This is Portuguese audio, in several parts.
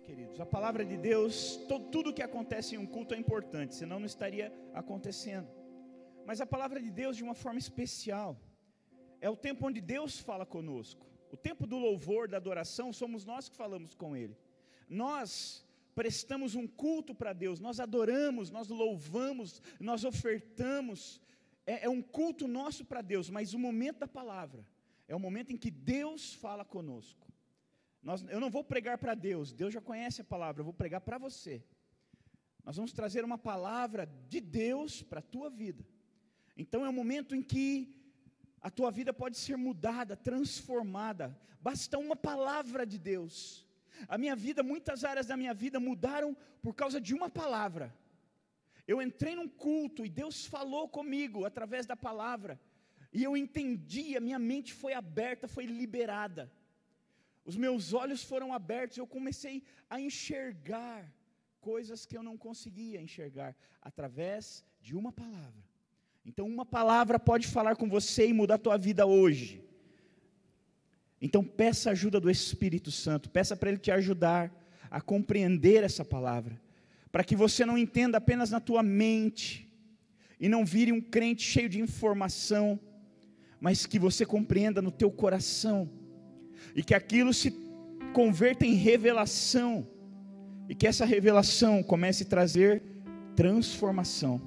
Queridos, a palavra de Deus, tudo que acontece em um culto é importante, senão não estaria acontecendo. Mas a palavra de Deus, de uma forma especial, é o tempo onde Deus fala conosco. O tempo do louvor, da adoração, somos nós que falamos com Ele. Nós prestamos um culto para Deus, nós adoramos, nós louvamos, nós ofertamos. É um culto nosso para Deus, mas o momento da palavra é o momento em que Deus fala conosco. Eu não vou pregar para Deus, Deus já conhece a palavra, eu vou pregar para você. Nós vamos trazer uma palavra de Deus para a tua vida. Então é um momento em que a tua vida pode ser mudada, transformada. Basta uma palavra de Deus. A minha vida, muitas áreas da minha vida mudaram por causa de uma palavra. Eu entrei num culto e Deus falou comigo através da palavra. E eu entendi, a minha mente foi aberta, foi liberada. Os meus olhos foram abertos, eu comecei a enxergar coisas que eu não conseguia enxergar através de uma palavra. Então uma palavra pode falar com você e mudar a tua vida hoje. Então peça a ajuda do Espírito Santo, peça para Ele te ajudar a compreender essa palavra, para que você não entenda apenas na tua mente, e não vire um crente cheio de informação, mas que você compreenda no teu coração, e que aquilo se converta em revelação, e que essa revelação comece a trazer transformação.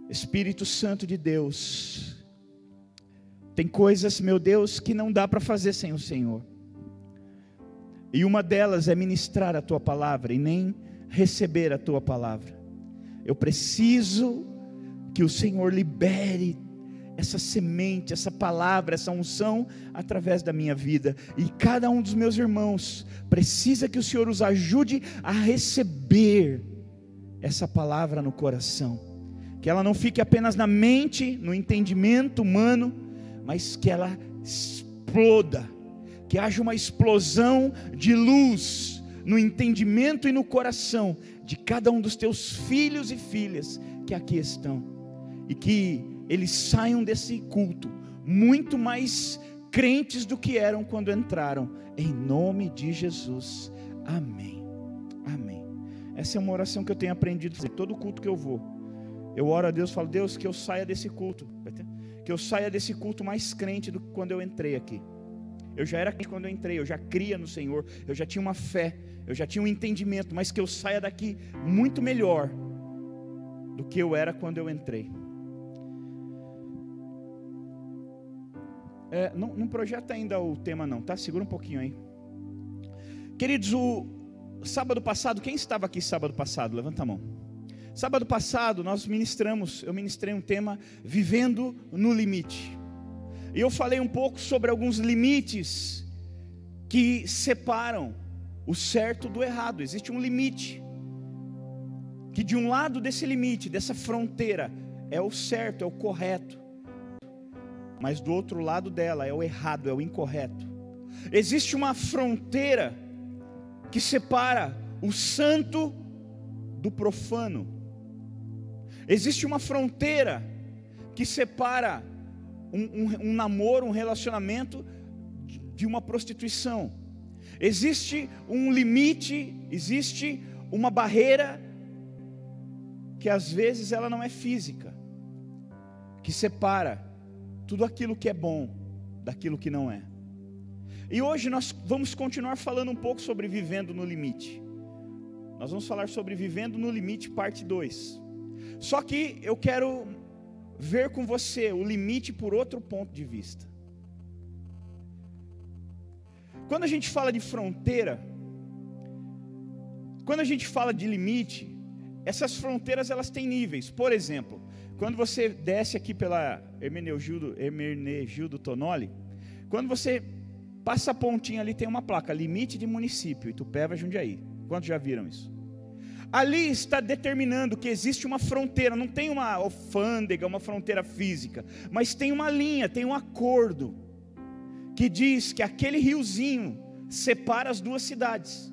Espírito Santo de Deus, tem coisas, meu Deus, que não dá para fazer sem o Senhor, e uma delas é ministrar a Tua palavra, e nem receber a Tua palavra. Eu preciso que o Senhor libere essa semente, essa palavra, essa unção através da minha vida, e cada um dos meus irmãos precisa que o Senhor os ajude a receber essa palavra no coração, que ela não fique apenas na mente, no entendimento humano, mas que ela exploda, que haja uma explosão de luz no entendimento e no coração de cada um dos teus filhos e filhas que aqui estão, e que eles saiam desse culto muito mais crentes do que eram quando entraram, em nome de Jesus, amém, amém. Essa é uma oração que eu tenho aprendido a fazer, todo culto que eu vou, eu oro a Deus, falo, Deus, que eu saia desse culto, que eu saia desse culto mais crente do que quando eu entrei aqui. Eu já era crente quando eu entrei, eu já cria no Senhor, eu já tinha uma fé, eu já tinha um entendimento, mas que eu saia daqui muito melhor do que eu era quando eu entrei. Não projeta ainda o tema não, tá? Segura um pouquinho aí. Queridos, o sábado passado, quem estava aqui sábado passado? Levanta a mão. Sábado passado eu ministrei um tema, vivendo no limite. E eu falei um pouco sobre alguns limites que separam o certo do errado. Existe um limite, que de um lado desse limite, dessa fronteira, é o certo, é o correto, mas do outro lado dela é o errado, é o incorreto. Existe uma fronteira que separa o santo do profano. Existe uma fronteira que separa um namoro, um relacionamento de uma prostituição. Existe um limite, existe uma barreira que às vezes ela não é física, que separa tudo aquilo que é bom daquilo que não é. E hoje nós vamos continuar falando um pouco sobre vivendo no limite. Nós vamos falar sobre vivendo no limite, parte 2. Só que eu quero ver com você o limite por outro ponto de vista. Quando a gente fala de fronteira, quando a gente fala de limite, essas fronteiras elas têm níveis. Por exemplo, quando você desce aqui pela Hermenegildo Tonoli, quando você passa a pontinha ali, tem uma placa, limite de município, Itupeva, Jundiaí. Quantos já viram isso? Ali está determinando que existe uma fronteira, não tem uma alfândega, uma fronteira física, mas tem uma linha, tem um acordo, que diz que aquele riozinho separa as duas cidades.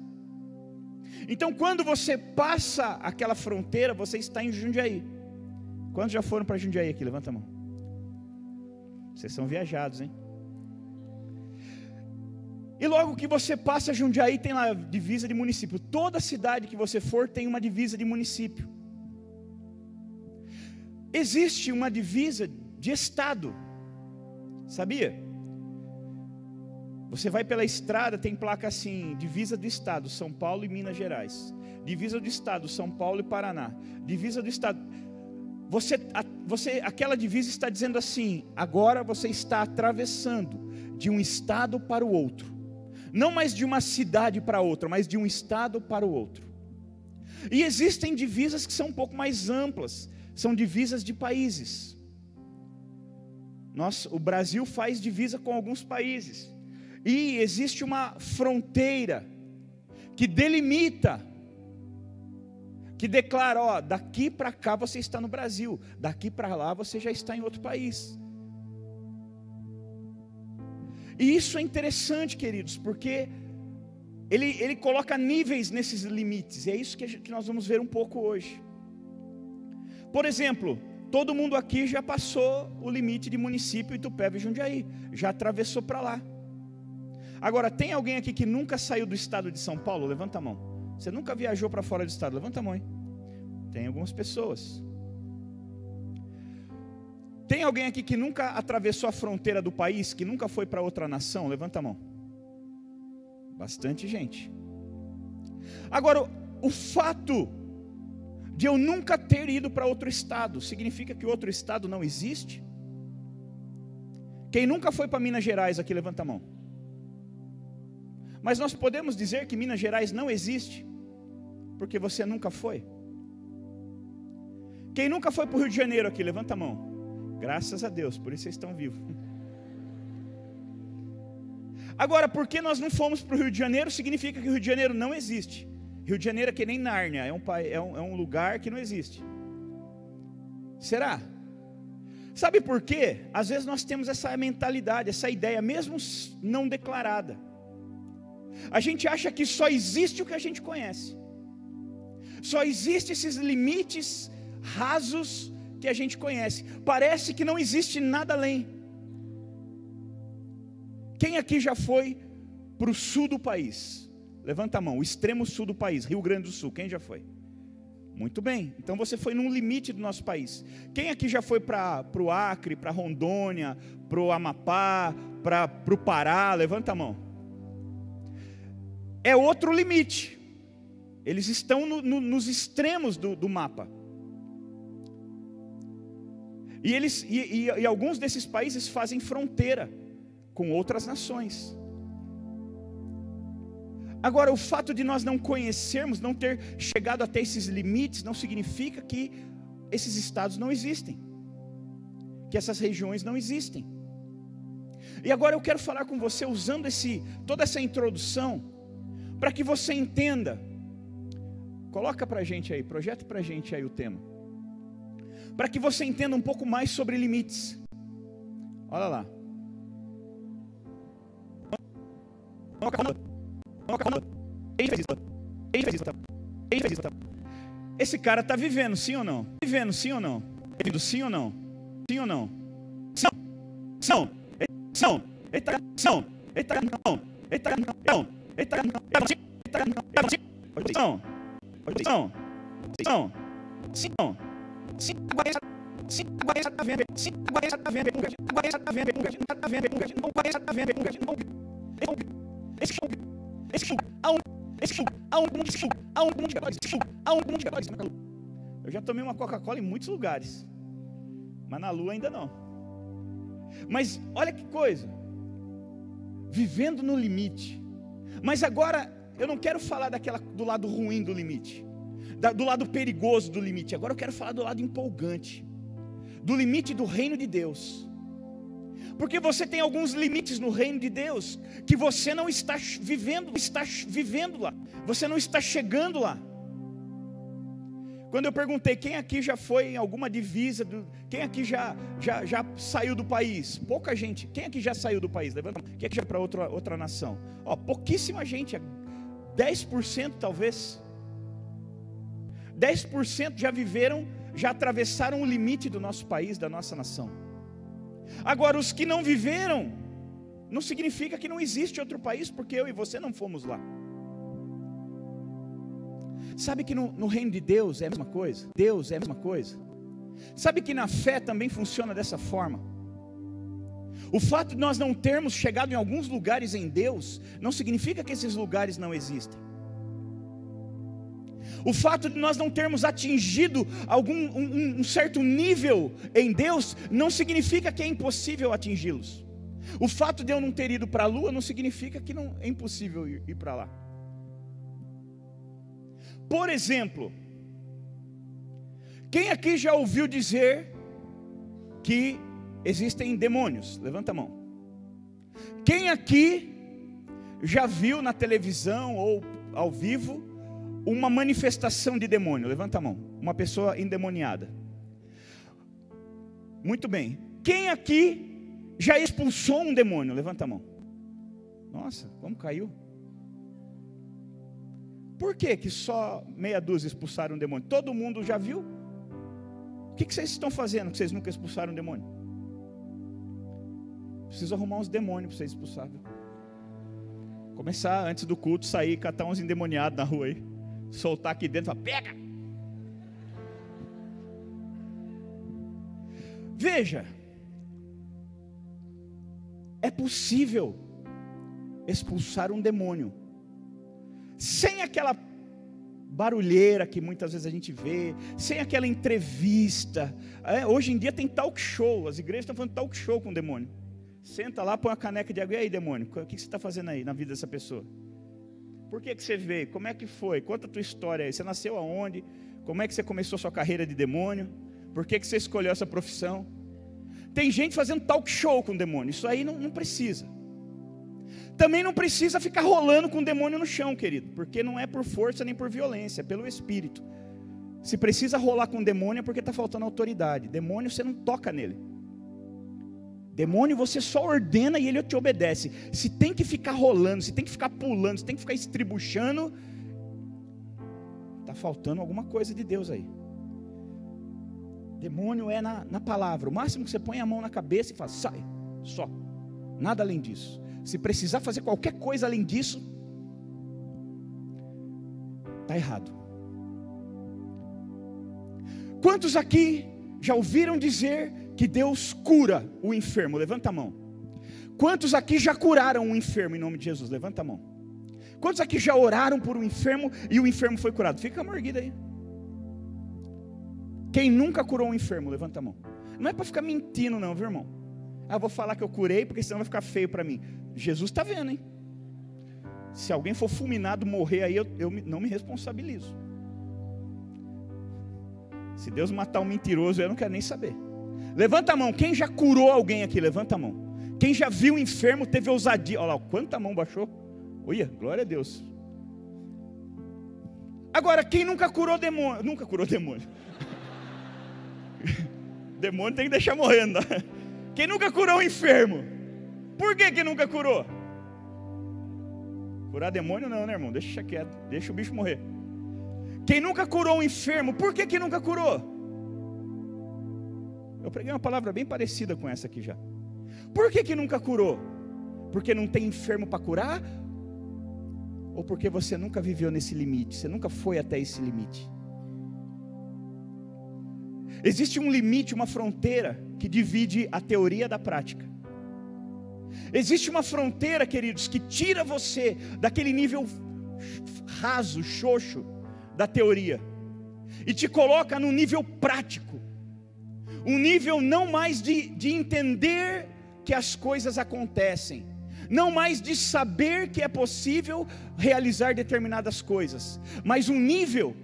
Então quando você passa aquela fronteira, você está em Jundiaí. Quantos já foram para Jundiaí aqui? Levanta a mão. Vocês são viajados, hein? E logo que você passa Jundiaí, tem lá divisa de município. Toda cidade que você for tem uma divisa de município. Existe uma divisa de estado, sabia? Você vai pela estrada, tem placa assim: divisa do estado, São Paulo e Minas Gerais. Divisa do estado, São Paulo e Paraná. Divisa do estado. Aquela divisa está dizendo assim: agora você está atravessando de um estado para o outro. Não mais de uma cidade para outra, mas de um estado para o outro. E existem divisas que são um pouco mais amplas. São divisas de países. O Brasil faz divisa com alguns países. E existe uma fronteira que delimita, que declara, ó, daqui para cá você está no Brasil, daqui para lá você já está em outro país. E isso é interessante, queridos, porque ele coloca níveis nesses limites. E é isso que nós vamos ver um pouco hoje. Por exemplo, todo mundo aqui já passou o limite de município Itupeva e Jundiaí, já atravessou para lá. Agora, tem alguém aqui que nunca saiu do estado de São Paulo? Levanta a mão. Você nunca viajou para fora do estado? Levanta a mão, hein? Tem algumas pessoas. Tem alguém aqui que nunca atravessou a fronteira do país, que nunca foi para outra nação? Levanta a mão. Bastante gente. Agora, o fato de eu nunca ter ido para outro estado, significa que outro estado não existe? Quem nunca foi para Minas Gerais aqui, levanta a mão. Mas nós podemos dizer que Minas Gerais não existe, porque você nunca foi? Quem nunca foi para o Rio de Janeiro aqui, levanta a mão. Graças a Deus, por isso vocês estão vivos. Agora, porque nós não fomos para o Rio de Janeiro, significa que o Rio de Janeiro não existe. Rio de Janeiro é que nem Nárnia, é um lugar que não existe. Será? Sabe por quê? Às vezes nós temos essa mentalidade, essa ideia, mesmo não declarada. A gente acha que só existe o que a gente conhece. Só existem esses limites rasos que a gente conhece. Parece que não existe nada além. Quem aqui já foi para o sul do país? Levanta a mão, o extremo sul do país, Rio Grande do Sul, quem já foi? Muito bem, então você foi num limite do nosso país. Quem aqui já foi para o Acre, para Rondônia, para o Amapá, para o Pará? Levanta a mão. É outro limite. Eles estão nos extremos do mapa. E alguns desses países fazem fronteira com outras nações. Agora, o fato de nós não conhecermos, não ter chegado até esses limites, não significa que esses estados não existem, que essas regiões não existem. E agora eu quero falar com você usando toda essa introdução, para que você entenda. Coloca para a gente aí, projeta para a gente aí o tema, para que você entenda um pouco mais sobre limites. Olha lá. Esse cara está vivendo, sim ou não? Vivendo, sim ou não? Vivendo, sim ou não? Sim ou não? São. Eu já tomei uma Coca-Cola em muitos lugares, mas na Lua ainda não. Mas olha que coisa, vivendo no limite. Mas agora eu não quero falar do lado ruim do limite, do lado perigoso do limite. Agora eu quero falar do lado empolgante, do limite do reino de Deus. Porque você tem alguns limites no reino de Deus que você não está vivendo lá. Você não está chegando lá. Quando eu perguntei quem aqui já foi em alguma divisa, quem aqui já saiu do país? Pouca gente. Quem aqui já saiu do país? Levanta a mão. Quem aqui já foi para outra nação? Pouquíssima gente. 10% talvez. 10% já atravessaram o limite do nosso país, da nossa nação. Agora, os que não viveram, não significa que não existe outro país, porque eu e você não fomos lá. Sabe que no reino de Deus é a mesma coisa? Deus é a mesma coisa. Sabe que na fé também funciona dessa forma? O fato de nós não termos chegado em alguns lugares em Deus, não significa que esses lugares não existem. O fato de nós não termos atingido um certo nível em Deus, não significa que é impossível atingi-los. O fato de eu não ter ido para a lua, não significa que não é impossível ir para lá. Por exemplo, quem aqui já ouviu dizer que existem demônios? Levanta a mão. Quem aqui já viu na televisão ou ao vivo uma manifestação de demônio? Levanta a mão. Uma pessoa endemoniada. Muito bem. Quem aqui já expulsou um demônio? Levanta a mão. Nossa, como caiu. Por que só meia dúzia expulsaram um demônio? Todo mundo já viu? O que vocês estão fazendo que vocês nunca expulsaram um demônio? Preciso arrumar uns demônios para vocês expulsar. Viu? Começar antes do culto, sair, catar uns endemoniados na rua aí. Soltar aqui dentro e falar, pega! Veja, é possível expulsar um demônio sem aquela barulheira que muitas vezes a gente vê, sem aquela entrevista. Hoje em dia tem talk show, as igrejas estão fazendo talk show com o demônio. Senta lá, põe uma caneca de água, e aí demônio, o que você está fazendo aí na vida dessa pessoa? Por que você veio? Como é que foi? Conta a tua história aí, você nasceu aonde? Como é que você começou a sua carreira de demônio? Por que você escolheu essa profissão? Tem gente fazendo talk show com o demônio, isso aí não precisa. Também não precisa ficar rolando com o demônio no chão, querido, porque não é por força nem por violência, é pelo Espírito. Se precisa rolar com o demônio é porque está faltando autoridade. Demônio você não toca nele. Demônio você só ordena e ele te obedece. Se tem que ficar rolando, se tem que ficar pulando, se tem que ficar estribuchando, está faltando alguma coisa de Deus aí. Demônio é na palavra. O máximo que você põe a mão na cabeça e fala, sai, só. Nada além disso. Se precisar fazer qualquer coisa além disso, está errado. Quantos aqui já ouviram dizer que Deus cura o enfermo? Levanta a mão. Quantos aqui já curaram um enfermo em nome de Jesus? Levanta a mão. Quantos aqui já oraram por um enfermo e o enfermo foi curado? Fica a mão erguida aí. Quem nunca curou um enfermo? Levanta a mão. Não é para ficar mentindo não, viu irmão? Vou falar que eu curei, porque senão vai ficar feio para mim. Jesus está vendo, hein? Se alguém for fulminado, morrer aí, eu não me responsabilizo. Se Deus matar um mentiroso, eu não quero nem saber. Levanta a mão, quem já curou alguém aqui? Levanta a mão. Quem já viu um enfermo, teve ousadia? Olha lá, quanta mão baixou. Olha, glória a Deus. Agora, quem nunca curou demônio? Nunca curou demônio. Demônio tem que deixar morrendo. Quem nunca curou um enfermo? Por que nunca curou? Curar demônio não, né irmão? Deixa quieto, deixa o bicho morrer. Quem nunca curou um enfermo? Por que nunca curou? Eu preguei uma palavra bem parecida com essa aqui já. Por que nunca curou? Porque não tem enfermo para curar? Ou porque você nunca viveu nesse limite? Você nunca foi até esse limite? Existe um limite, uma fronteira que divide a teoria da prática. Existe uma fronteira, queridos, que tira você daquele nível raso, xoxo da teoria e te coloca no nível prático. Um nível não mais de entender que as coisas acontecem, não mais de saber que é possível realizar determinadas coisas, mas um nível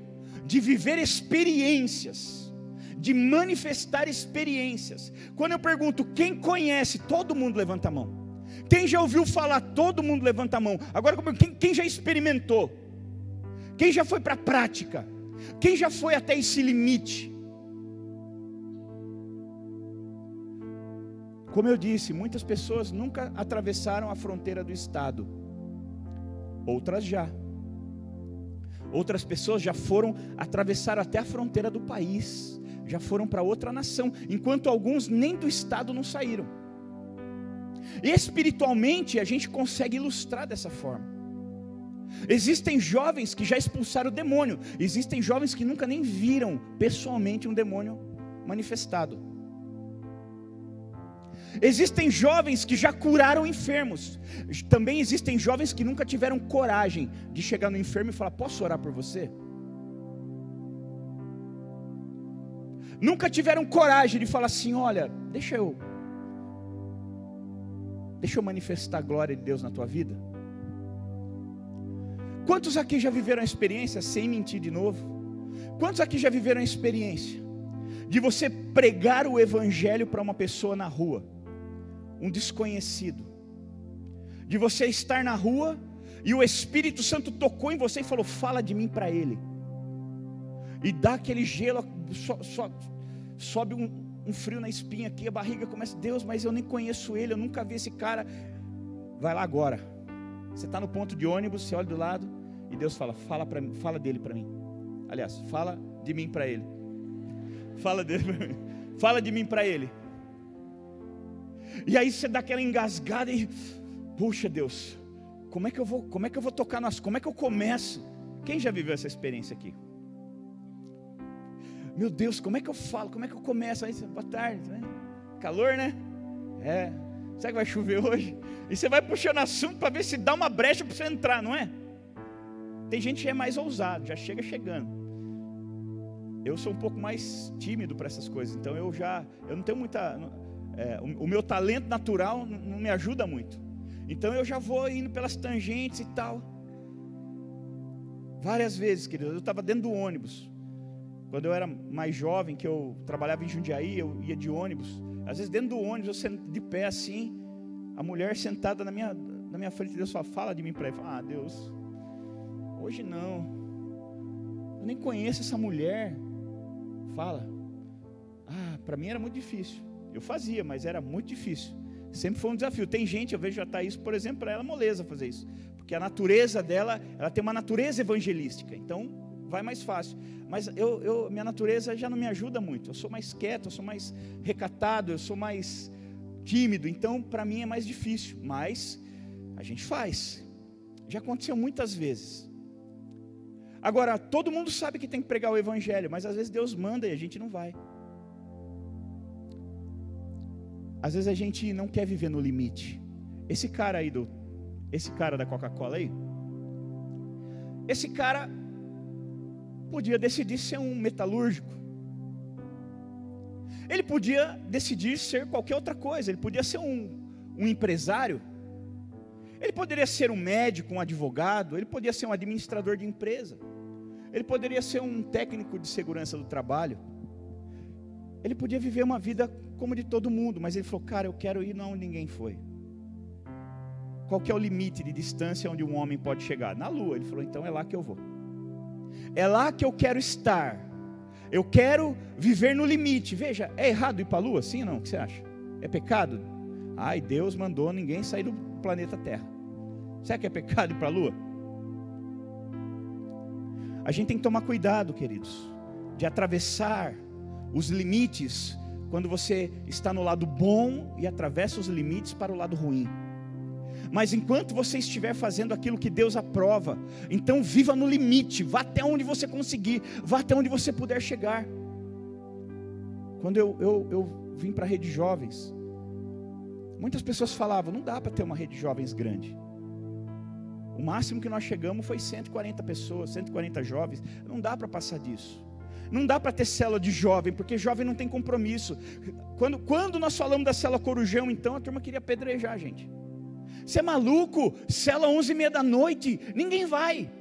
de viver experiências, de manifestar experiências. Quando eu pergunto quem conhece, todo mundo levanta a mão. Quem já ouviu falar, todo mundo levanta a mão. Agora, quem já experimentou? Quem já foi para a prática? Quem já foi até esse limite? Como eu disse, muitas pessoas nunca atravessaram a fronteira do estado. Outras já. Outras pessoas já foram, atravessaram até a fronteira do país. Já foram para outra nação, enquanto alguns nem do estado não saíram. Espiritualmente a gente consegue ilustrar dessa forma. Existem jovens que já expulsaram o demônio, existem jovens que nunca nem viram pessoalmente um demônio manifestado. Existem jovens que já curaram enfermos. Também existem jovens que nunca tiveram coragem de chegar no enfermo e falar: posso orar por você? Nunca tiveram coragem de falar assim: olha, deixa eu manifestar a glória de Deus na tua vida. Quantos aqui já viveram a experiência, sem mentir de novo, quantos aqui já viveram a experiência de você pregar o evangelho para uma pessoa na rua, um desconhecido, de você estar na rua e o Espírito Santo tocou em você e falou: fala de mim para ele, e dá aquele gelo, sobe um frio na espinha aqui, a barriga começa: Deus, mas eu nem conheço ele, eu nunca vi esse cara. Vai lá agora. Você está no ponto de ônibus, você olha do lado e Deus fala: fala dele para mim. Aliás, fala de mim para ele. Fala dele para mim. Fala de mim para ele. E aí você dá aquela engasgada e: puxa Deus, como é que eu vou tocar nas, como é que eu começo? Quem já viveu essa experiência aqui? Meu Deus, como é que eu falo? Como é que eu começo? Aí, boa tarde, né? Calor, né? Será que vai chover hoje? E você vai puxando assunto para ver se dá uma brecha para você entrar, não é? Tem gente que é mais ousado, já chegando. Eu sou um pouco mais tímido para essas coisas, então eu não tenho muita... o meu talento natural não me ajuda muito. Então eu já vou indo pelas tangentes e tal. Várias vezes, querido, eu estava dentro do ônibus. Quando eu era mais jovem, que eu trabalhava em Jundiaí, eu ia de ônibus. Às vezes dentro do ônibus, eu de pé assim, a mulher sentada na minha frente, Deus fala de mim para ele. Fala: Deus, hoje não, eu nem conheço essa mulher. Fala. Para mim era muito difícil. Eu fazia, mas era muito difícil. Sempre foi um desafio. Tem gente, eu vejo a Thaís, por exemplo, para ela é moleza fazer isso, porque a natureza dela, ela tem uma natureza evangelística, então vai mais fácil. Mas minha natureza já não me ajuda muito. Eu sou mais quieto, eu sou mais recatado, eu sou mais tímido. Então para mim é mais difícil. Mas a gente faz. Já aconteceu muitas vezes. Agora, todo mundo sabe que tem que pregar o evangelho, mas às vezes Deus manda e a gente não vai. Às vezes a gente não quer viver no limite. Esse cara da Coca-Cola aí, esse cara podia decidir ser um metalúrgico. Ele podia decidir ser qualquer outra coisa. Ele podia ser um empresário. Ele poderia ser um médico, um advogado. Ele poderia ser um administrador de empresa. Ele poderia ser um técnico de segurança do trabalho. Ele podia viver uma vida como de todo mundo. Mas ele falou: cara, eu quero ir onde ninguém foi. Qual que é o limite de distância onde um homem pode chegar? Na lua. Ele falou: então é lá que eu vou. É lá que eu quero estar. Eu quero viver no limite. Veja, é errado ir para a lua? Sim ou não? O que você acha? É pecado? Ai, Deus mandou ninguém sair do planeta Terra. Será que é pecado ir para a lua? A gente tem que tomar cuidado, queridos, de atravessar os limites quando você está no lado bom e atravessa os limites para o lado ruim. Mas enquanto você estiver fazendo aquilo que Deus aprova, então viva no limite, vá até onde você conseguir, vá até onde você puder chegar. Quando eu vim para a rede de jovens, muitas pessoas falavam: não dá para ter uma rede de jovens grande. O máximo que nós chegamos foi 140 pessoas, 140 jovens, não dá para passar disso. Não dá para ter célula de jovem, porque jovem não tem compromisso. Quando nós falamos da célula Corujão, então a turma queria apedrejar a gente. Você é maluco? Célula 11h30 da noite, ninguém vai.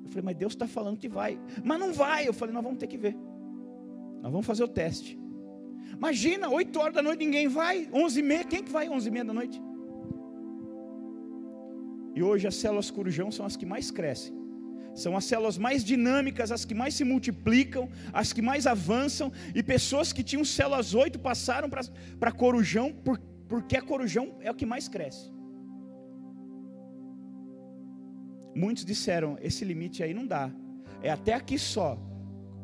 Eu falei: mas Deus está falando que vai. Mas não vai. Eu falei: nós vamos ter que ver. Nós vamos fazer o teste. Imagina, 8 horas da noite ninguém vai. 11h30, quem que vai 11h30 da noite? E hoje as células Corujão são as que mais crescem. São as células mais dinâmicas, as que mais se multiplicam, as que mais avançam. E pessoas que tinham células 8 passaram para Corujão, porque a Corujão é o que mais cresce. Muitos disseram: esse limite aí não dá, é até aqui só.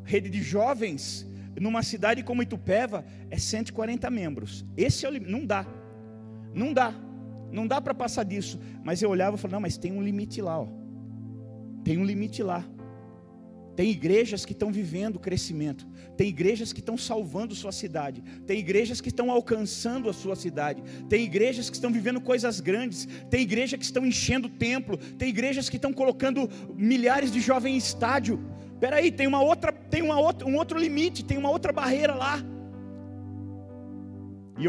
Rede de jovens, numa cidade como Itupeva, é 140 membros. Esse é o limite, não dá. Não dá para passar disso. Mas eu olhava e falava, não, mas tem um limite lá, ó. Tem um limite lá. Tem igrejas que estão vivendo crescimento. Tem igrejas que estão salvando sua cidade. Tem igrejas que estão alcançando a sua cidade. Tem igrejas que estão vivendo coisas grandes. Tem igrejas que estão enchendo o templo. Tem igrejas que estão colocando milhares de jovens em estádio. Espera aí, tem um outro limite, tem uma outra barreira lá. E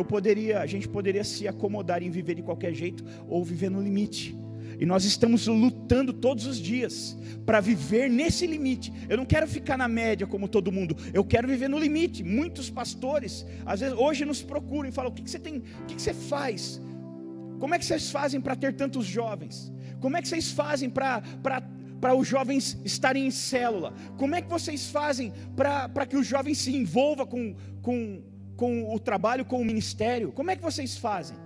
a gente poderia se acomodar em viver de qualquer jeito ou viver no limite. E nós estamos lutando todos os dias para viver nesse limite. Eu não quero ficar na média como todo mundo. Eu quero viver no limite. Muitos pastores, às vezes, hoje nos procuram e falam: o que você tem? O que você faz? Como é que vocês fazem para ter tantos jovens? Como é que vocês fazem para os jovens estarem em célula? Como é que vocês fazem para que os jovens se envolvam com o trabalho, com o ministério? Como é que vocês fazem?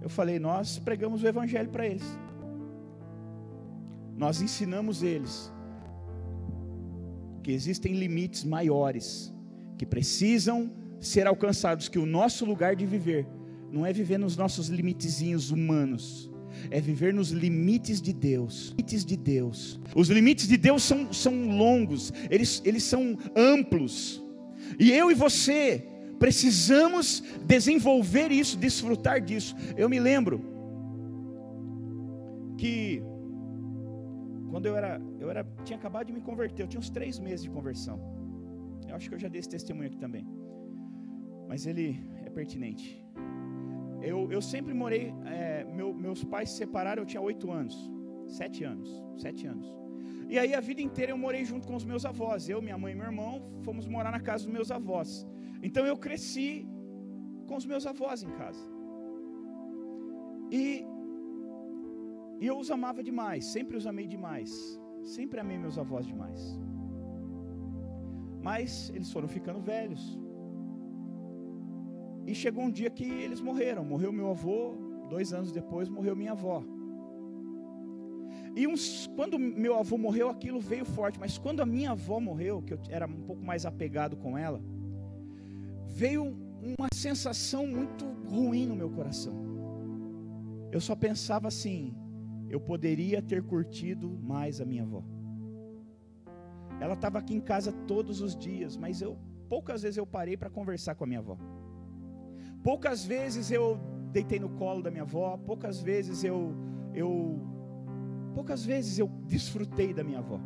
Eu falei: nós pregamos o evangelho para eles. Nós ensinamos eles que existem limites maiores que precisam ser alcançados, que o nosso lugar de viver não é viver nos nossos limitezinhos humanos, é viver nos limites de Deus. Os limites de Deus são longos, eles são amplos. E eu e você precisamos desenvolver isso, desfrutar disso. Eu me lembro que quando eu tinha acabado de me converter, eu tinha uns 3 meses de conversão. Eu acho que eu já dei esse testemunho aqui também, mas ele é pertinente. Eu sempre morei, meus pais se separaram, eu tinha 7 anos. E aí a vida inteira eu morei junto com os meus avós. Eu, minha mãe e meu irmão fomos morar na casa dos meus avós. Então eu cresci com os meus avós em casa. E eu os amava demais, sempre os amei demais. Sempre amei meus avós demais. Mas eles foram ficando velhos. E chegou um dia que eles morreram. Morreu meu avô, 2 anos depois morreu minha avó. E quando meu avô morreu, aquilo veio forte. Mas quando a minha avó morreu, que eu era um pouco mais apegado com ela, veio uma sensação muito ruim no meu coração. Eu só pensava assim: eu poderia ter curtido mais a minha avó. Ela estava aqui em casa todos os dias, mas poucas vezes eu parei para conversar com a minha avó. Poucas vezes eu deitei no colo da minha avó. Poucas vezes eu desfrutei da minha avó.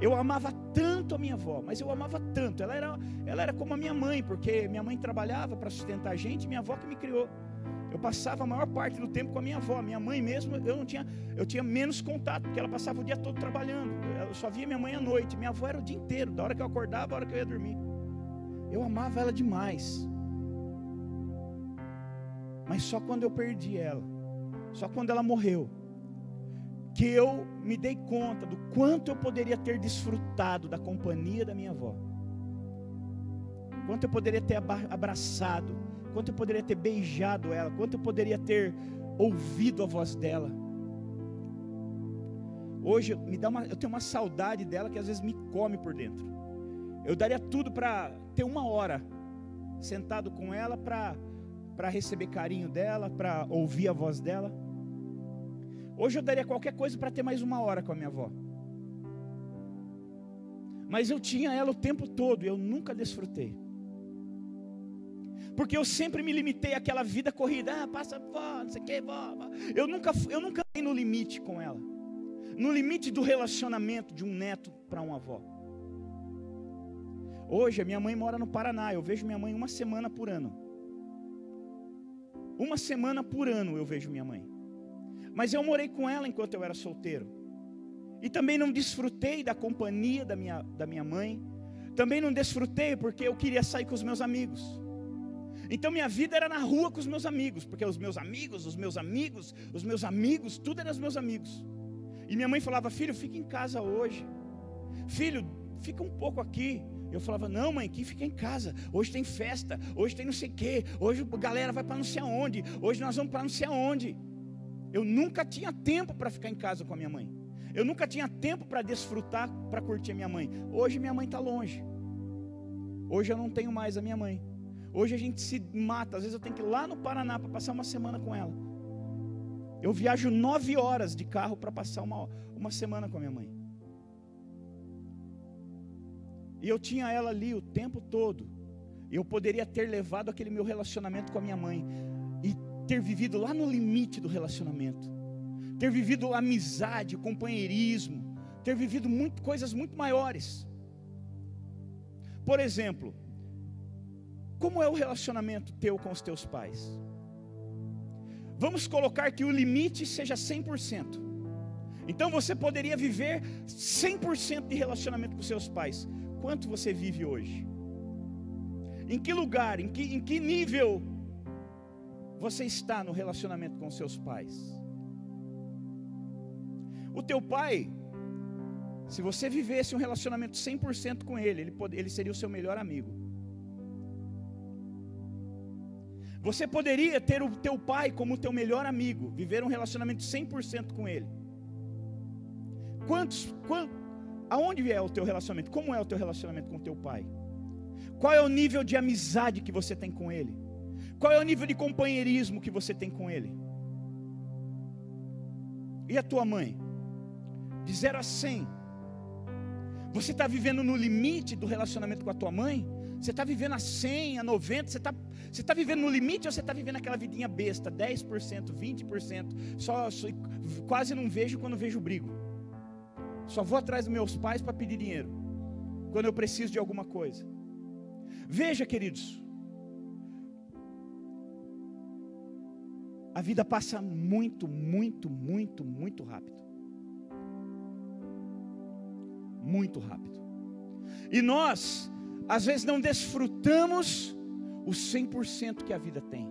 Eu amava tanto a minha avó, mas eu amava tanto. Ela era como a minha mãe, porque minha mãe trabalhava para sustentar a gente, minha avó que me criou. Eu passava a maior parte do tempo com a minha avó. Minha mãe mesmo, eu tinha menos contato, porque ela passava o dia todo trabalhando. Eu só via minha mãe à noite. Minha avó era o dia inteiro, da hora que eu acordava, da hora que eu ia dormir. Eu amava ela demais. Mas só quando eu perdi ela, só quando ela morreu, que eu me dei conta do quanto eu poderia ter desfrutado da companhia da minha avó, quanto eu poderia ter abraçado, quanto eu poderia ter beijado ela, quanto eu poderia ter ouvido a voz dela. Hoje eu tenho uma saudade dela que às vezes me come por dentro. Eu daria tudo para ter 1 hora sentado com ela, para receber carinho dela, para ouvir a voz dela. Hoje eu daria qualquer coisa para ter mais 1 hora com a minha avó. Mas eu tinha ela o tempo todo e eu nunca desfrutei. Porque eu sempre me limitei àquela vida corrida. Passa vó, não sei o que, vó. Eu nunca fui no limite com ela. No limite do relacionamento de um neto para uma avó. Hoje a minha mãe mora no Paraná. Eu vejo minha mãe 1 semana por ano. 1 semana por ano eu vejo minha mãe. Mas eu morei com ela enquanto eu era solteiro. E também não desfrutei da companhia da minha mãe. Também não desfrutei porque eu queria sair com os meus amigos. Então minha vida era na rua com os meus amigos. Porque os meus amigos, tudo eram os meus amigos. E minha mãe falava: filho, fica em casa hoje. Filho, fica um pouco aqui. Eu falava: não, mãe, quem fica em casa? Hoje tem festa, hoje tem não sei o quê. Hoje a galera vai para não sei aonde. Hoje nós vamos para não sei aonde. Eu nunca tinha tempo para ficar em casa com a minha mãe. Eu nunca tinha tempo para desfrutar, para curtir a minha mãe. Hoje minha mãe está longe. Hoje eu não tenho mais a minha mãe. Hoje a gente se mata, às vezes eu tenho que ir lá no Paraná para passar uma semana com ela. Eu viajo 9 horas de carro para passar uma semana com a minha mãe. E eu tinha ela ali o tempo todo. Eu poderia ter levado aquele meu relacionamento com a minha mãe e ter vivido lá no limite do relacionamento, ter vivido amizade, companheirismo, ter vivido coisas muito maiores. Por exemplo, como é o relacionamento teu com os teus pais? Vamos colocar que o limite seja 100%. Então você poderia viver 100% de relacionamento com seus pais. Quanto você vive hoje? Em que lugar, em que nível você está no relacionamento com seus pais? O teu pai, se você vivesse um relacionamento 100% com ele, ele seria o seu melhor amigo. Você poderia ter o teu pai como o teu melhor amigo, viver um relacionamento 100% com ele. Aonde é o teu relacionamento? Como é o teu relacionamento com o teu pai? Qual é o nível de amizade que você tem com ele? Qual é o nível de companheirismo que você tem com ele? E a tua mãe? De 0 a 100. Você está vivendo no limite do relacionamento com a tua mãe? Você está vivendo a 100, a 90? Você está vivendo no limite ou você está vivendo aquela vidinha besta? 10%, 20%. Quase não vejo quando vejo brigo. Só vou atrás dos meus pais para pedir dinheiro quando eu preciso de alguma coisa. Veja, queridos, a vida passa muito rápido. Muito rápido. E nós, às vezes, não desfrutamos o 100% que a vida tem.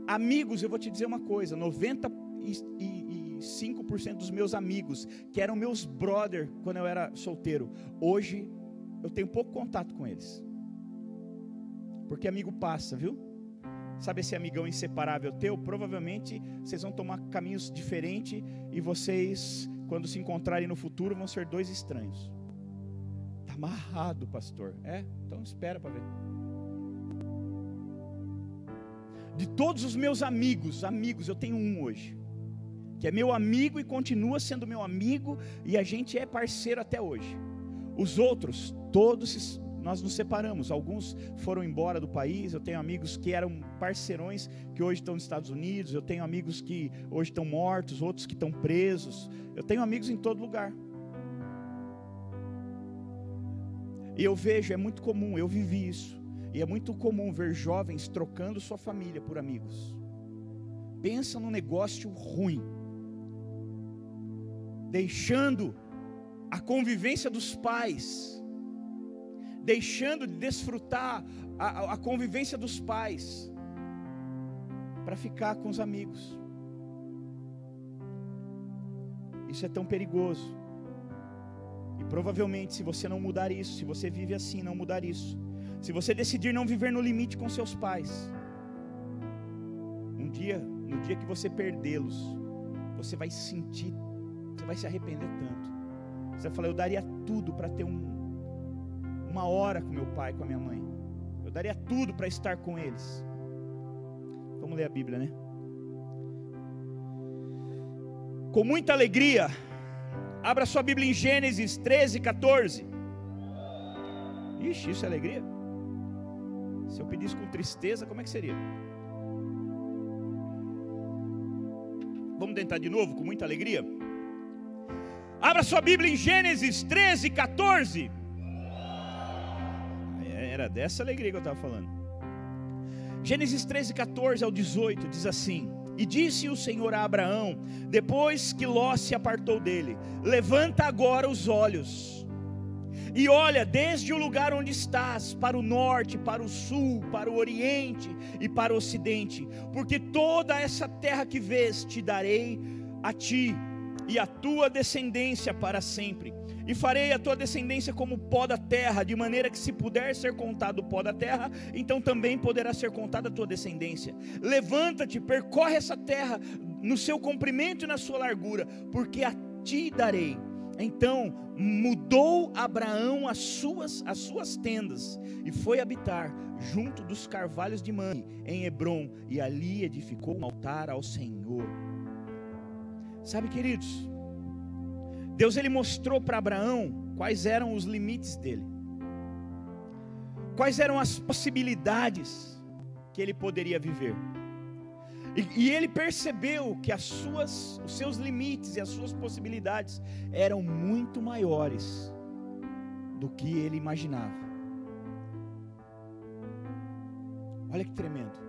Amigos, eu vou te dizer uma coisa: 95% dos meus amigos, que eram meus brother quando eu era solteiro, hoje eu tenho pouco contato com eles. Porque amigo passa, viu? Sabe esse amigão inseparável teu? Provavelmente vocês vão tomar caminhos diferentes e vocês, quando se encontrarem no futuro, vão ser 2 estranhos. Está amarrado, pastor. Então espera para ver. De todos os meus amigos, eu tenho um hoje, que é meu amigo e continua sendo meu amigo, e a gente é parceiro até hoje. Os outros, todos nós nos separamos. Alguns foram embora do país. Eu tenho amigos que eram parceirões, que hoje estão nos Estados Unidos. Eu tenho amigos que hoje estão mortos, outros que estão presos. Eu tenho amigos em todo lugar. E eu vejo, é muito comum, eu vivi isso, e é muito comum ver jovens trocando sua família por amigos. Pensa num negócio ruim, deixando a convivência dos pais, deixando de desfrutar a convivência dos pais, para ficar com os amigos. Isso é tão perigoso. E provavelmente, se você não mudar isso, se você vive assim, não mudar isso, se você decidir não viver no limite com seus pais, no dia que você perdê-los, você vai sentir, você vai se arrepender tanto. Você vai falar: eu daria tudo para ter uma hora com meu pai, com a minha mãe. Eu daria tudo para estar com eles. Vamos ler a Bíblia, né? Com muita alegria, abra sua Bíblia em Gênesis 13, 14. Ixi, isso é alegria? Se eu pedisse com tristeza, como é que seria? Vamos tentar de novo, com muita alegria? Abra sua Bíblia em Gênesis 13, 14. Era dessa alegria que eu estava falando. Gênesis 13, 14 ao 18 diz assim: e disse o Senhor a Abraão, depois que Ló se apartou dele: levanta agora os olhos e olha desde o lugar onde estás, para o norte, para o sul, para o oriente e para o ocidente, porque toda essa terra que vês te darei a ti e a tua descendência para sempre, e farei a tua descendência como o pó da terra, de maneira que, se puder ser contado o pó da terra, então também poderá ser contada a tua descendência. Levanta-te, percorre essa terra no seu comprimento e na sua largura, porque a ti darei Então mudou Abraão as suas tendas e foi habitar junto dos carvalhos de Mamre, em Hebrom, e ali edificou um altar ao Senhor. Sabe, queridos, Deus ele mostrou para Abraão quais eram os limites dele, quais eram as possibilidades que ele poderia viver. E ele percebeu que os seus limites e as suas possibilidades eram muito maiores do que ele imaginava. Olha que tremendo.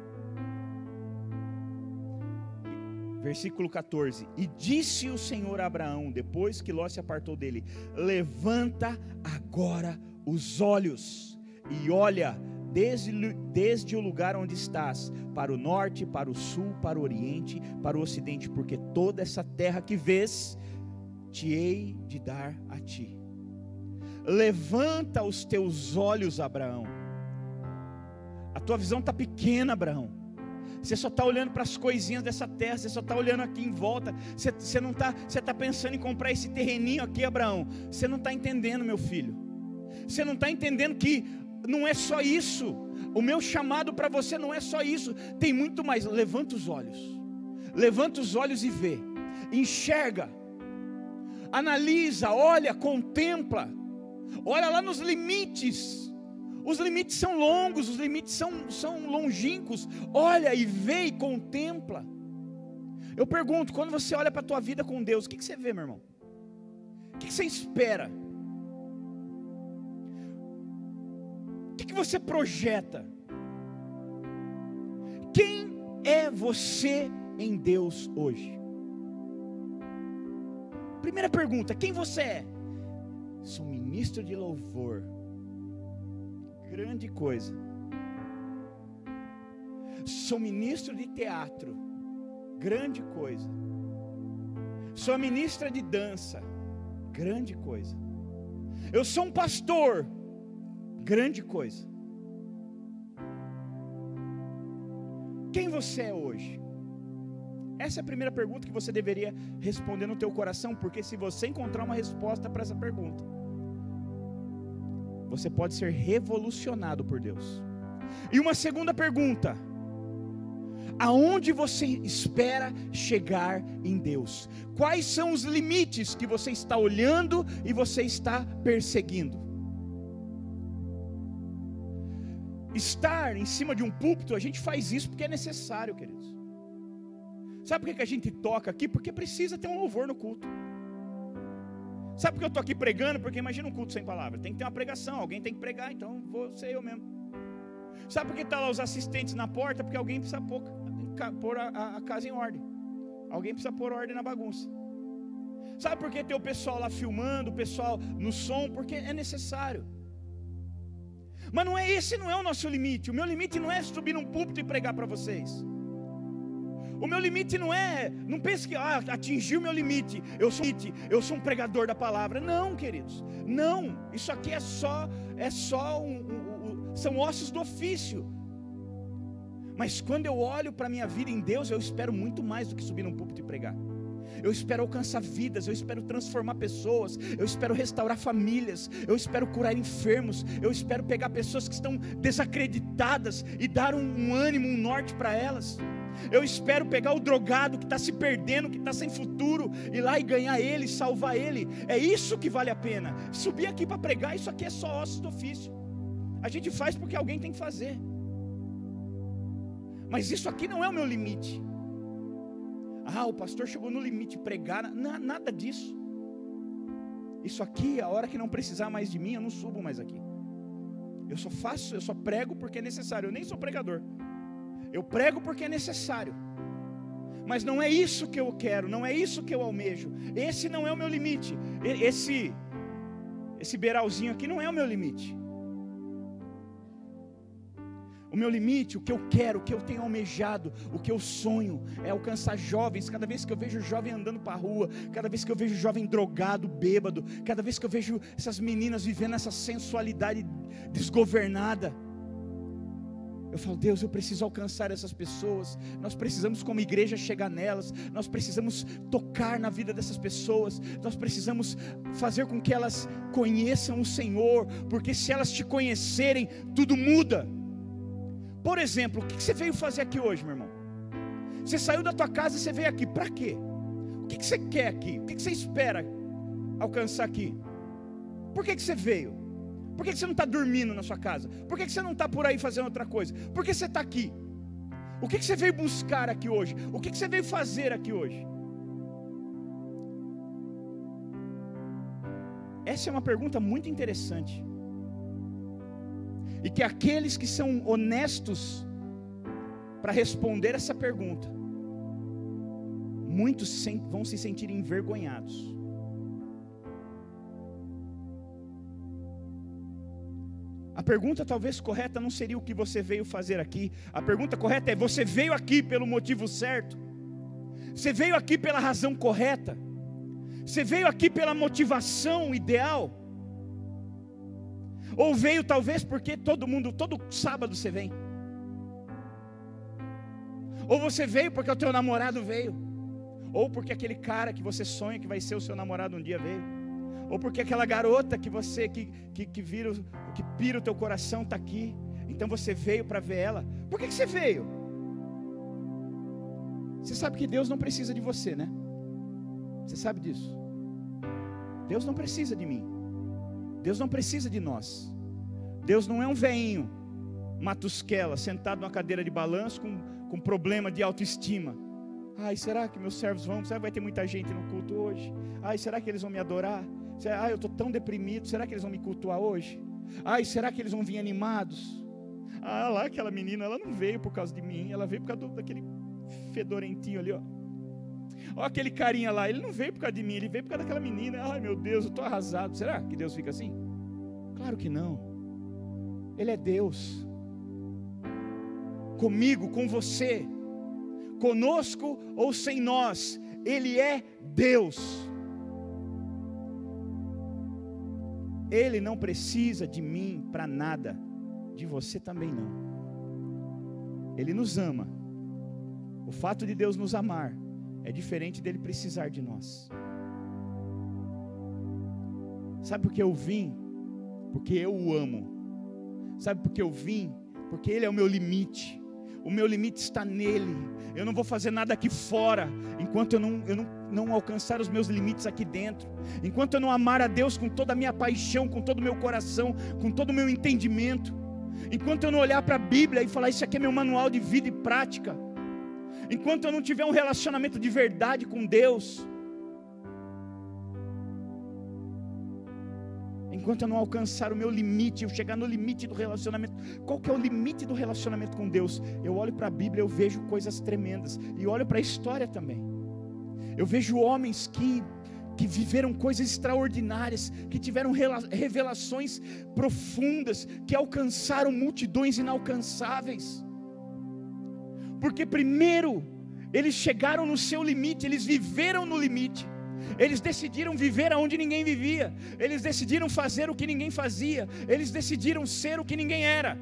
Versículo 14: E disse o Senhor a Abraão, depois que Ló se apartou dele: levanta agora os olhos e olha desde o lugar onde estás, para o norte, para o sul, para o oriente, para o ocidente, porque toda essa terra que vês, te hei de dar a ti. Levanta os teus olhos, Abraão. A tua visão está pequena, Abraão. Você só está olhando para as coisinhas dessa terra, você só está olhando aqui em volta, você está pensando em comprar esse terreninho aqui, Abraão. Você não está entendendo, meu filho. Você não está entendendo que não é só isso. O meu chamado para você não é só isso, tem muito mais. Levanta os olhos e vê, enxerga, analisa, olha, contempla, olha lá nos limites. Os limites são longos, os limites são longínquos. Olha e vê e contempla. Eu pergunto, quando você olha para a tua vida com Deus, o que você vê, meu irmão? O que você espera? O que você projeta? Quem é você em Deus hoje? Primeira pergunta, quem você é? Sou ministro de louvor. Grande coisa. Sou ministro de teatro. Grande coisa. Sou ministra de dança. Grande coisa. Eu sou um pastor. Grande coisa. Quem você é hoje? Essa é a primeira pergunta que você deveria responder no teu coração, porque se você encontrar uma resposta para essa pergunta, você pode ser revolucionado por Deus. E uma segunda pergunta: aonde você espera chegar em Deus? Quais são os limites que você está olhando e você está perseguindo? Estar em cima de um púlpito, a gente faz isso porque é necessário, queridos. Sabe por que a gente toca aqui? Porque precisa ter um louvor no culto. Sabe por que eu estou aqui pregando? Porque imagina um culto sem palavra, tem que ter uma pregação, alguém tem que pregar, então vou ser eu mesmo. Sabe por que está lá os assistentes na porta? Porque alguém precisa pôr a casa em ordem, alguém precisa pôr ordem na bagunça. Sabe por que tem o pessoal lá filmando, o pessoal no som? Porque é necessário. Mas esse não é o nosso limite. O meu limite não é subir num púlpito e pregar para vocês. O meu limite não pense que atingiu o meu limite, eu sou um pregador da palavra. Não, queridos, não. Isso aqui são ossos do ofício. Mas quando eu olho para a minha vida em Deus, eu espero muito mais do que subir num púlpito e pregar. Eu espero alcançar vidas, eu espero transformar pessoas, eu espero restaurar famílias, eu espero curar enfermos, eu espero pegar pessoas que estão desacreditadas e dar um ânimo, um norte para elas. Eu espero pegar o drogado que está se perdendo, que está sem futuro, ir lá e ganhar ele, salvar ele. É isso que vale a pena. Subir aqui para pregar, isso aqui é só ossos do ofício. A gente faz porque alguém tem que fazer. Mas isso aqui não é o meu limite. O pastor chegou no limite de pregar. Nada disso. Isso aqui, a hora que não precisar mais de mim, eu não subo mais aqui. Eu só prego porque é necessário. Eu nem sou pregador. Eu prego porque é necessário. Mas não é isso que eu quero, não é isso que eu almejo. Esse não é o meu limite. Esse beiralzinho aqui não é o meu limite. O meu limite, o que eu quero, o que eu tenho almejado, o que eu sonho é alcançar jovens. Cada vez que eu vejo jovem andando para a rua, cada vez que eu vejo jovem drogado, bêbado, cada vez que eu vejo essas meninas vivendo essa sensualidade desgovernada, Eu falo, Deus, eu preciso alcançar essas pessoas. Nós precisamos como igreja chegar nelas. Nós precisamos tocar na vida dessas pessoas. Nós precisamos fazer com que elas conheçam o Senhor, porque se elas te conhecerem, tudo muda. Por exemplo, o que você veio fazer aqui hoje, meu irmão? Você saiu da tua casa e você veio aqui, para quê? O que você quer aqui? O que você espera alcançar aqui? Por que você veio? Por que você não está dormindo na sua casa? Por que você não está por aí fazendo outra coisa? Por que você está aqui? O que você veio buscar aqui hoje? O que você veio fazer aqui hoje? Essa é uma pergunta muito interessante. E que aqueles que são honestos para responder essa pergunta, muitos vão se sentir envergonhados. A pergunta talvez correta não seria o que você veio fazer aqui. A pergunta correta é: você veio aqui pelo motivo certo? Você veio aqui pela razão correta? Você veio aqui pela motivação ideal? Ou veio talvez porque todo sábado você vem? Ou você veio porque o teu namorado veio? Ou porque aquele cara que você sonha que vai ser o seu namorado um dia veio? Ou porque aquela garota que você que pira o teu coração está aqui, então você veio para ver ela. Por que você veio? Você sabe que Deus não precisa de você, né? Você sabe disso? Deus não precisa de mim. Deus não precisa de nós. Deus não é um velhinho matusquela sentado numa cadeira de balanço com problema de autoestima. Ai, será que meus servos vão? Será que vai ter muita gente no culto hoje? Ai, será que eles vão me adorar? Ai, eu estou tão deprimido, será que eles vão me cultuar hoje? Ai, será que eles vão vir animados? Ah, lá aquela menina, ela não veio por causa de mim, ela veio por causa daquele fedorentinho ali, ó. Olha aquele carinha lá, ele não veio por causa de mim, ele veio por causa daquela menina. Ai, meu Deus, eu estou arrasado. Será que Deus fica assim? Claro que não. Ele é Deus. Comigo, com você, conosco ou sem nós, Ele é Deus. Ele não precisa de mim para nada, de você também não. Ele nos ama. O fato de Deus nos amar é diferente dele precisar de nós. Sabe por que eu vim? Porque eu o amo. Sabe por que eu vim? Porque Ele é o meu limite. O meu limite está nele. Eu não vou fazer nada aqui fora enquanto eu não alcançar os meus limites aqui dentro. Enquanto eu não amar a Deus com toda a minha paixão, com todo o meu coração, com todo o meu entendimento. Enquanto eu não olhar para a Bíblia e falar: isso aqui é meu manual de vida e prática. Enquanto eu não tiver um relacionamento de verdade com Deus. Enquanto eu não alcançar o meu limite, eu chegar no limite do relacionamento. Qual que é o limite do relacionamento com Deus? Eu olho para a Bíblia, eu vejo coisas tremendas. E olho para a história também. Eu vejo homens que viveram coisas extraordinárias, que tiveram revelações profundas, que alcançaram multidões inalcançáveis. Porque primeiro, eles chegaram no seu limite, eles viveram no limite. Eles decidiram viver aonde ninguém vivia. Eles decidiram fazer o que ninguém fazia. Eles decidiram ser o que ninguém era.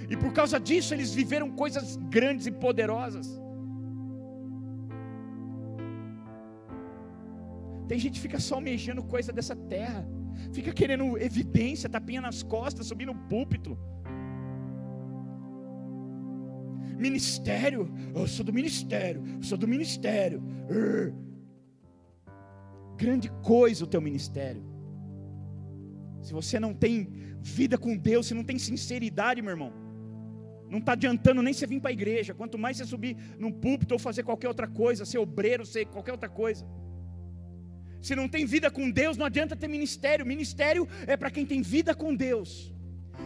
E por causa disso eles viveram coisas grandes e poderosas. Tem gente que fica só almejando coisa dessa terra, fica querendo evidência, tapinha nas costas, subir no púlpito. Ministério, eu sou do ministério, eu sou do ministério. Grande coisa o teu ministério. Se você não tem vida com Deus, se não tem sinceridade, meu irmão, não está adiantando nem você vir para a igreja. Quanto mais você subir num púlpito ou fazer qualquer outra coisa, ser obreiro, ser qualquer outra coisa. Se não tem vida com Deus, não adianta ter ministério. Ministério é para quem tem vida com Deus.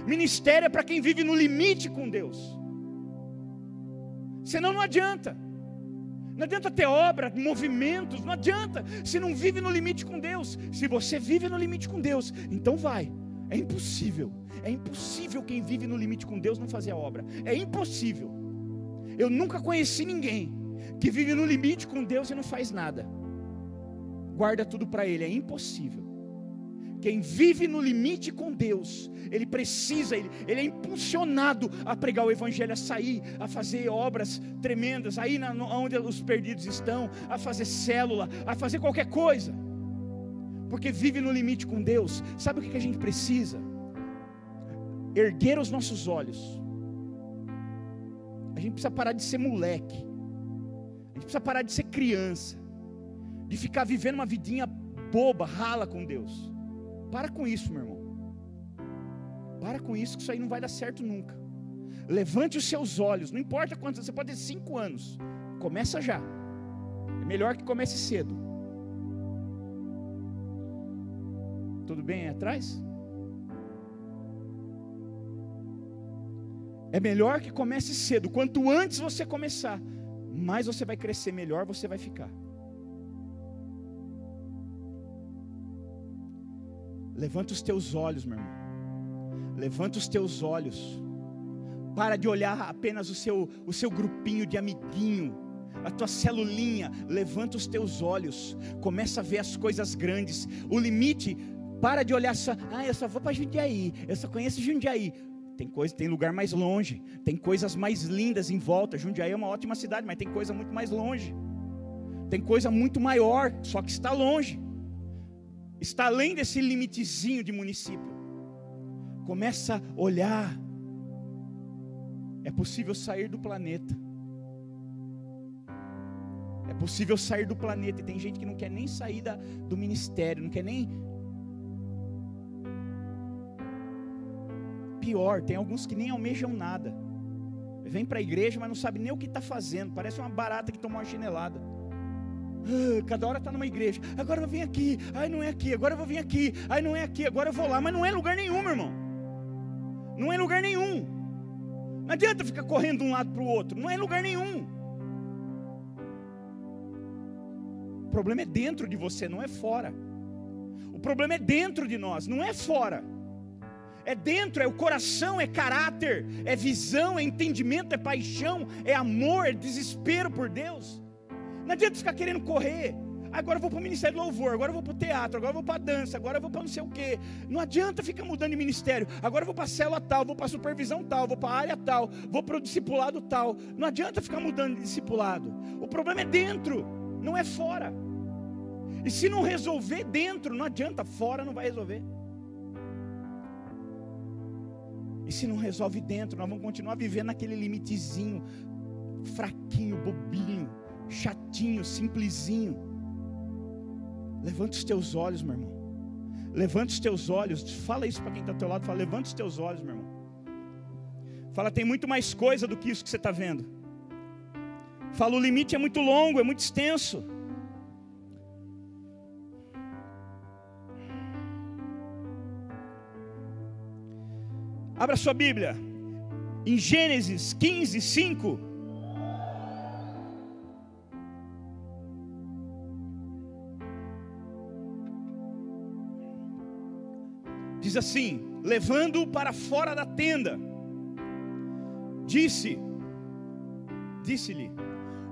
Ministério é para quem vive no limite com Deus. Senão não adianta. Não adianta ter obra, movimentos, não adianta, se não vive no limite com Deus. Se você vive no limite com Deus, então vai. É impossível quem vive no limite com Deus não fazer a obra. É impossível. Eu nunca conheci ninguém que vive no limite com Deus e não faz nada. Guarda tudo para Ele, é impossível. Quem vive no limite com Deus, ele precisa, ele é impulsionado a pregar o Evangelho, a sair, a fazer obras tremendas, aí onde os perdidos estão, a fazer célula, a fazer qualquer coisa, porque vive no limite com Deus. Sabe o que a gente precisa? Erguer os nossos olhos. A gente precisa parar de ser moleque, a gente precisa parar de ser criança, de ficar vivendo uma vidinha boba, rala com Deus. Para com isso, meu irmão. Para com isso, que isso aí não vai dar certo nunca. Levante os seus olhos, não importa quantos, você pode ter 5 anos, começa já. É melhor que comece cedo. Tudo bem aí atrás? É melhor que comece cedo. Quanto antes você começar, mais você vai crescer, melhor você vai ficar. Levanta os teus olhos, meu irmão. Levanta os teus olhos. Para de olhar apenas o seu grupinho de amiguinho, a tua celulinha. Levanta os teus olhos. Começa a ver as coisas grandes. O limite, para de olhar só, eu só vou para Jundiaí, eu só conheço Jundiaí. Tem lugar mais longe, tem coisas mais lindas em volta. Jundiaí é uma ótima cidade, mas tem coisa muito mais longe. Tem coisa muito maior, só que está longe. Está além desse limitezinho de município. Começa a olhar. É possível sair do planeta. É possível sair do planeta. E tem gente que não quer nem sair do ministério, não quer nem. Pior, tem alguns que nem almejam nada. Vem para a igreja, mas não sabe nem o que está fazendo. Parece uma barata que tomou uma chinelada. Cada hora está numa igreja. Agora eu vou vir aqui, ai não é aqui. Agora eu vou vir aqui, ai não é aqui. Agora eu vou lá, mas não é lugar nenhum, meu irmão. Não é lugar nenhum. Não adianta ficar correndo de um lado para o outro. Não é lugar nenhum. O problema é dentro de você, não é fora. O problema é dentro de nós, não é fora. É dentro, é o coração, é caráter, é visão, é entendimento, é paixão, é amor, é desespero por Deus. Não adianta ficar querendo correr. Agora eu vou para o ministério de louvor, agora eu vou para o teatro, agora eu vou para a dança, agora eu vou para não sei o quê. Não adianta ficar mudando de ministério. Agora eu vou para a célula tal, vou para a supervisão tal, vou para a área tal, vou para o discipulado tal. Não adianta ficar mudando de discipulado. O problema é dentro, não é fora. E se não resolver dentro, não adianta, fora não vai resolver. E se não resolve dentro, nós vamos continuar vivendo naquele limitezinho, fraquinho, bobinho, chatinho, simplesinho. Levanta os teus olhos, meu irmão. Levanta os teus olhos. Fala isso para quem está ao teu lado. Fala, levanta os teus olhos, meu irmão. Fala, tem muito mais coisa do que isso que você está vendo. Fala, o limite é muito longo, é muito extenso. Abra sua Bíblia em Gênesis 15, 5. Diz assim: levando-o para fora da tenda, disse-lhe: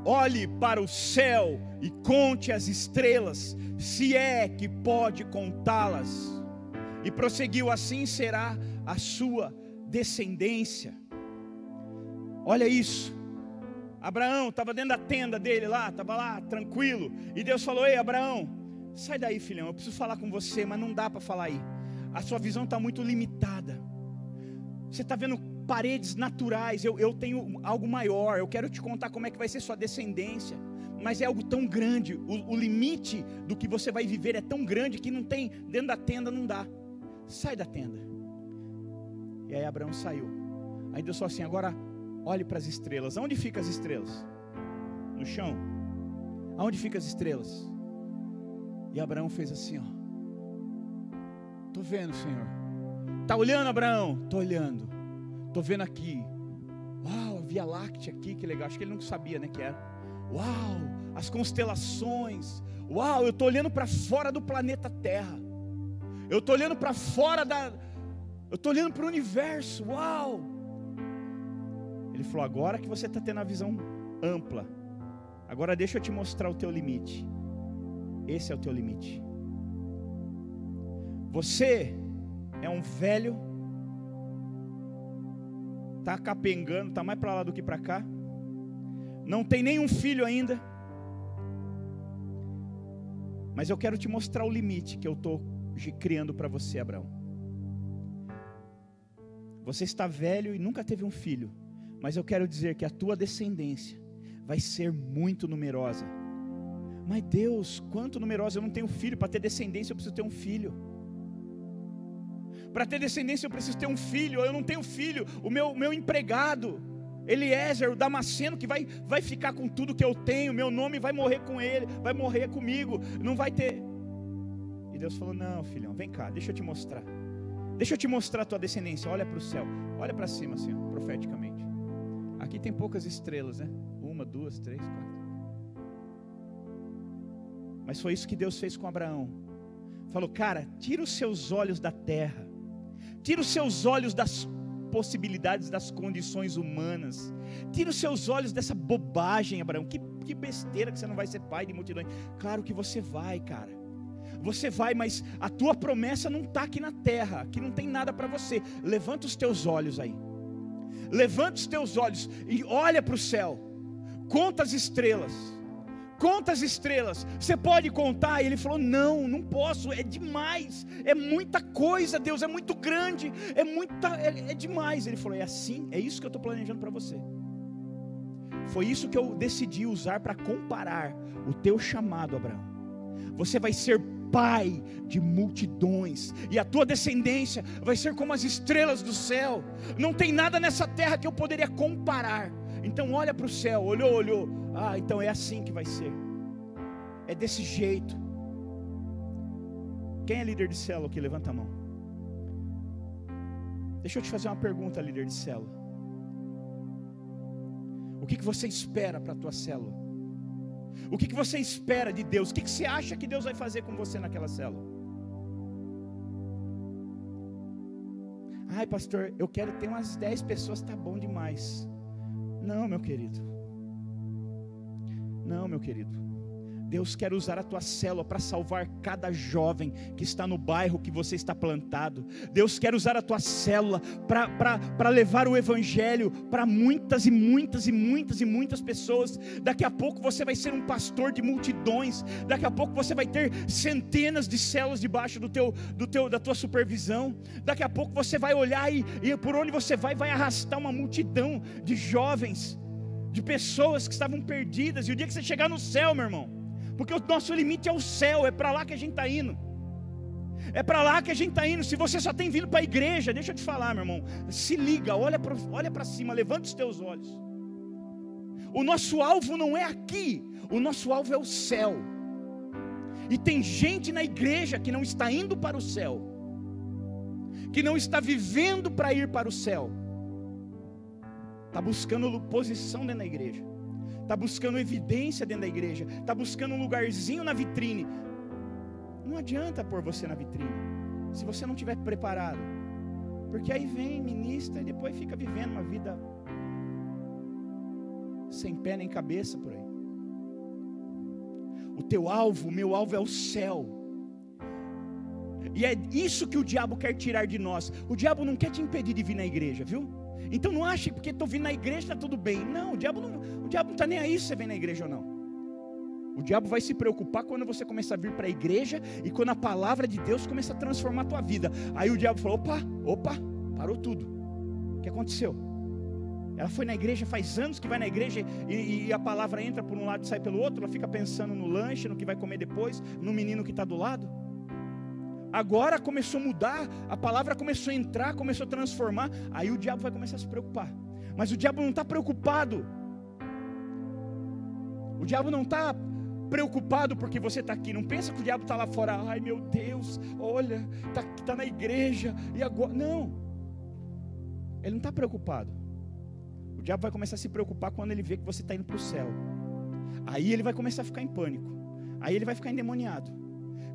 olhe para o céu e conte as estrelas, se é que pode contá-las. E prosseguiu: assim será a sua descendência. Olha isso. Abraão estava dentro da tenda dele lá, estava lá tranquilo, e Deus falou: ei Abraão, sai daí filhão, eu preciso falar com você, mas não dá para falar aí. A sua visão está muito limitada. Você está vendo paredes naturais. Eu tenho algo maior. Eu quero te contar como é que vai ser sua descendência. Mas é algo tão grande. O limite do que você vai viver é tão grande que não tem. Dentro da tenda não dá. Sai da tenda. E aí Abraão saiu. Aí Deus falou assim: agora olhe para as estrelas. Aonde ficam as estrelas? No chão. Aonde ficam as estrelas? E Abraão fez assim, ó. Estou vendo, Senhor. Está olhando, Abraão? Estou olhando. Estou vendo aqui. Uau, a Via Láctea aqui, que legal. Acho que ele não sabia, né, que era. Uau, as constelações. Uau, eu estou olhando para fora do planeta Terra. Eu estou olhando para fora eu estou olhando para o universo. Uau. Ele falou: agora que você está tendo a visão ampla, agora deixa eu te mostrar o teu limite. Esse é o teu limite. Você é um velho, está capengando, está mais para lá do que para cá, não tem nenhum filho ainda, mas eu quero te mostrar o limite que eu estou criando para você, Abraão. Você está velho e nunca teve um filho, mas eu quero dizer que a tua descendência vai ser muito numerosa. Mas Deus, quanto numerosa? Eu não tenho filho. Para ter descendência eu preciso ter um filho. Para ter descendência eu preciso ter um filho. Eu não tenho filho. O meu empregado Eliezer, o Damasceno, que vai ficar com tudo que eu tenho, meu nome vai morrer com ele, vai morrer comigo, não vai ter. E Deus falou: não, filhão, vem cá, deixa eu te mostrar. Deixa eu te mostrar a tua descendência. Olha para o céu, olha para cima assim, ó, profeticamente. Aqui tem poucas estrelas, né? 1, 2, 3, 4. Mas foi isso que Deus fez com Abraão. Falou: cara, tira os seus olhos da terra, tira os seus olhos das possibilidades, das condições humanas, tira os seus olhos dessa bobagem, Abraão. Que besteira que você não vai ser pai de multidões. Claro que você vai, cara, você vai, mas a tua promessa não está aqui na terra, aqui não tem nada para você. Levanta os teus olhos aí, levanta os teus olhos e olha para o céu, conta as estrelas. Conta as estrelas, você pode contar? E ele falou: não posso, é demais, é muita coisa, Deus, é muito grande, é demais. Ele falou: é assim, é isso que eu estou planejando para você. Foi isso que eu decidi usar para comparar o teu chamado, Abraão. Você vai ser pai de multidões, e a tua descendência vai ser como as estrelas do céu. Não tem nada nessa terra que eu poderia comparar. Então olha para o céu, olhou, então é assim que vai ser, é desse jeito. Quem é líder de célula aqui? Levanta a mão. Deixa eu te fazer uma pergunta, líder de célula. O que você espera para a tua célula? O que você espera de Deus? O que você acha que Deus vai fazer com você naquela célula? Ai, pastor, eu quero ter umas 10 pessoas, está bom demais. Não, meu querido. Não, meu querido. Deus quer usar a tua célula para salvar cada jovem que está no bairro que você está plantado. Deus quer usar a tua célula para levar o evangelho para muitas e muitas e muitas e muitas pessoas. Daqui a pouco você vai ser um pastor de multidões. Daqui a pouco você vai ter centenas de células debaixo da tua supervisão. Daqui a pouco você vai olhar e por onde você vai arrastar uma multidão de jovens, de pessoas que estavam perdidas. E o dia que você chegar no céu, meu irmão, porque o nosso limite é o céu, é para lá que a gente está indo. É para lá que a gente está indo. Se você só tem vindo para a igreja, deixa eu te falar, meu irmão, se liga, olha para cima, levanta os teus olhos. O nosso alvo não é aqui, o nosso alvo é o céu. E tem gente na igreja que não está indo para o céu, que não está vivendo para ir para o céu. Está buscando posição dentro da igreja, está buscando evidência dentro da igreja, está buscando um lugarzinho na vitrine. Não adianta pôr você na vitrine se você não estiver preparado, porque aí vem, ministra e depois fica vivendo uma vida sem pé nem cabeça por aí. O teu alvo, o meu alvo é o céu. E é isso que o diabo quer tirar de nós. O diabo não quer te impedir de vir na igreja, viu? Então não ache que porque estou vindo na igreja está tudo bem. Não, o diabo não está nem aí se você vem na igreja ou não. O diabo vai se preocupar quando você começar a vir para a igreja e quando a palavra de Deus começa a transformar a tua vida. Aí o diabo falou: opa, parou tudo. O que aconteceu? Ela foi na igreja, faz anos que vai na igreja e a palavra entra por um lado e sai pelo outro. Ela fica pensando no lanche, no que vai comer depois, no menino que está do lado. Agora começou a mudar, a palavra começou a entrar, começou a transformar. Aí o diabo vai começar a se preocupar. Mas o diabo não está preocupado. O diabo não está preocupado porque você está aqui. Não pensa que o diabo está lá fora: ai meu Deus, olha, está na igreja e agora. Não, ele não está preocupado. O diabo vai começar a se preocupar quando ele vê que você está indo para o céu. Aí ele vai começar a ficar em pânico. Aí ele vai ficar endemoniado.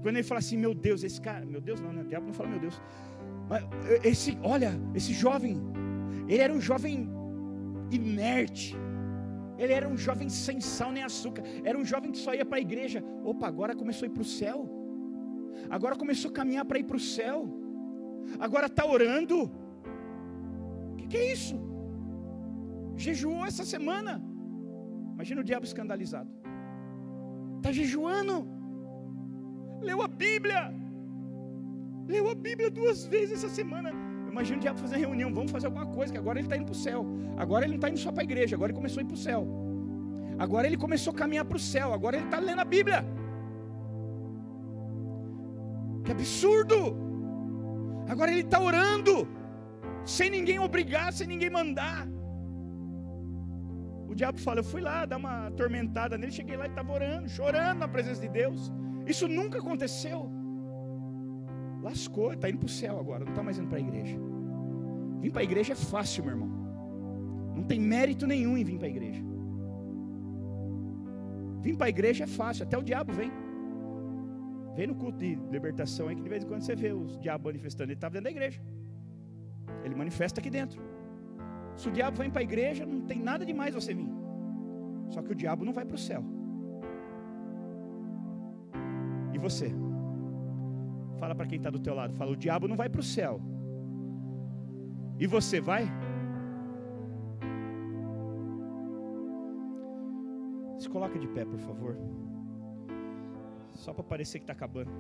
Quando ele fala assim: meu Deus, esse cara, meu Deus não, né? O diabo não fala meu Deus. Mas esse jovem, ele era um jovem inerte. Ele era um jovem sem sal nem açúcar. Era um jovem que só ia para a igreja. Opa, agora começou a ir para o céu. agora começou a caminhar para ir para o céu, agora está orando. O que é isso? Jejuou essa semana. Imagina o diabo escandalizado. Está jejuando, leu a Bíblia 2 vezes essa semana. Imagina o diabo fazer reunião, vamos fazer alguma coisa, que agora ele está indo para o céu. Agora ele não está indo só para a igreja, agora ele começou a ir para o céu. Agora ele começou a caminhar para o céu, agora ele está lendo a Bíblia. Que absurdo! Agora ele está orando, sem ninguém obrigar, sem ninguém mandar. O diabo fala, eu fui lá dar uma atormentada nele, cheguei lá e estava orando, chorando na presença de Deus. Isso nunca aconteceu. Lascou, está indo para o céu agora, não está mais indo para a igreja. Vir para a igreja é fácil, meu irmão. Não tem mérito nenhum em vir para a igreja. Vir para a igreja é fácil, até o diabo vem. Vem no culto de libertação aí, que de vez em quando você vê os diabos manifestando. Ele está dentro da igreja. Ele manifesta aqui dentro. Se o diabo vem para a igreja, não tem nada demais você vir. Só que o diabo não vai para o céu. E você? Fala para quem está do teu lado. Fala, o diabo não vai para o céu. E você vai? Se coloca de pé, por favor. Só para parecer que está acabando.